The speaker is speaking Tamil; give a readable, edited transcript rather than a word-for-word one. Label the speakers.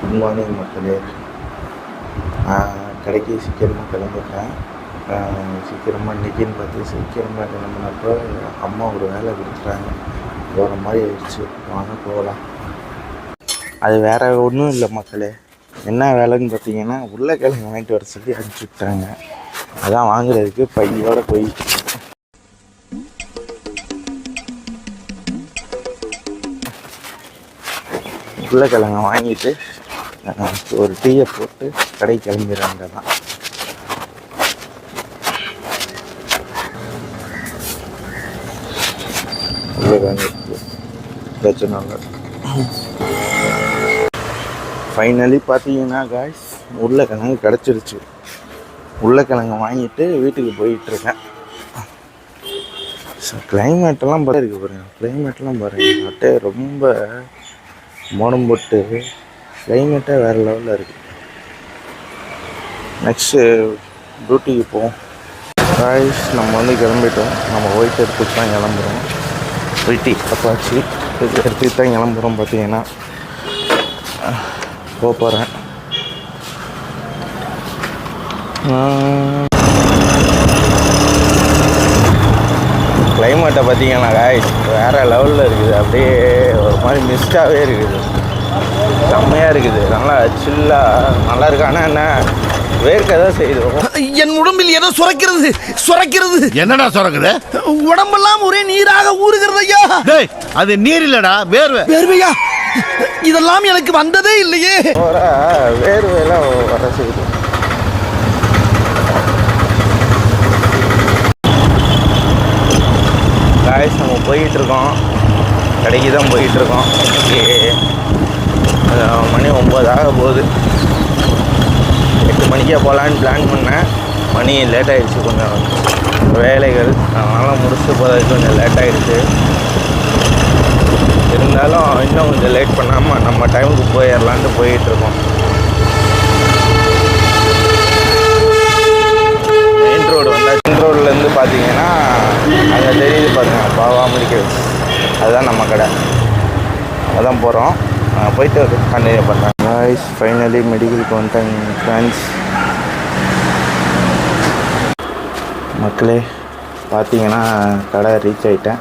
Speaker 1: குட் மார்னிங் மக்களே. கடைக்கு சீக்கிரமாக கிளம்பிட்டேன். சீக்கிரமாக இன்றைக்கின்னு பார்த்து சீக்கிரமாக கிளம்புனப்போ அம்மா ஒரு வேலை கொடுத்துட்டாங்க. போகிற மாதிரி ஆயிடுச்சு. வாங்க போகலாம். அது வேறு ஒன்றும் இல்லை மக்களே. என்ன வேலைன்னு பார்த்தீங்கன்னா உருளைக்கிழங்கு வாங்கிட்டு வர சொல்லி அனுப்பிச்சி விட்டாங்க. அதான் வாங்குறதுக்கு பையோடு போய் உருளைக்கிழங்கை வாங்கிட்டு ஒரு டீயை போட்டு கடைக்கு கிளம்பிடுறாங்க தான். பிரச்சனை இல்லை. ஃபைனலி பார்த்தீங்கன்னா காய்ஸ் உருளைக்கிழங்கு கிடச்சிருச்சு. உருளைக்கிழங்கு வாங்கிட்டு வீட்டுக்கு போயிட்டுருக்கேன். ஸோ கிளைமேட்டெல்லாம் இருக்குது பாருங்கள். கிளைமேட்டெல்லாம் பாருங்கள். அப்படியே ரொம்ப மோடம் போட்டு கிளைமேட்டே வேறு லெவலில் இருக்குது. நெக்ஸ்ட்டு டியூட்டிக்கு போவோம். காய்ஸ் நம்ம கிளம்பிட்டோம். நம்ம ஒயிட் எடுத்துட்டு தான் கிளம்புறோம். ஒயிட்டி அப்பாச்சி இது எடுத்துட்டு தான் கிளம்புறோம். பார்த்தீங்கன்னா போகிறேன். கிளைமேட்டை பார்த்தீங்கன்னா காய்ஸ் வேறு லெவலில் இருக்குது. அப்படியே ஒரு மாதிரி மிஸ்டாகவே இருக்குது. செம்மையாக இருக்குது. நல்லா சில்லாக நல்லா இருக்கு. ஆனால் என்ன வேர்க்க தான் செய்யுது.
Speaker 2: என் உடம்பில் ஏதோ சுரக்கிறது.
Speaker 3: என்னடா சுரக்குது?
Speaker 2: உடம்பெல்லாம் ஒரே நீராக ஊறுகிறது ஐயா.
Speaker 3: அது நீர் இல்லடா,
Speaker 2: வேர்வையா? இதெல்லாம் எனக்கு வந்ததே இல்லையே.
Speaker 1: வேர்வையெல்லாம் வர செய்யுது. காய்ஸ் நம்ம போயிட்டுருக்கோம். கடைக்கு தான் போயிட்டுருக்கோம். மணி 9 ஆக போகுது. 8 மணிக்கே போகலான்னு பிளான் பண்ணேன். மணி லேட் ஆகிடுச்சு. கொஞ்சம் வேலைகள் அதனால் முடிச்சுட்டு போகிறதுக்கு கொஞ்சம் லேட் ஆகிடுச்சு. இருந்தாலும் இன்னும் கொஞ்சம் லேட் பண்ணாமல் நம்ம டைமுக்கு போயிடலான்ட்டு போயிட்டுருக்கோம். மெயின் ரோடு வந்தால் மெயின் ரோட்லேருந்து பார்த்தீங்கன்னா அங்கே தெரியுது பாருங்க, பாவா மெடிக்கல்ஸ். அதுதான் நம்ம கடை. அதான் போகிறோம். போயிட்டு கண்டினியூ பண்ணுறேன். காய்ஸ் ஃபைனலி மெடிக்கலுக்கு வந்துட்டேன் ஃப்ரெண்ட்ஸ். மக்களே பார்த்தீங்கன்னா கடை ரீச் ஆகிட்டேன்.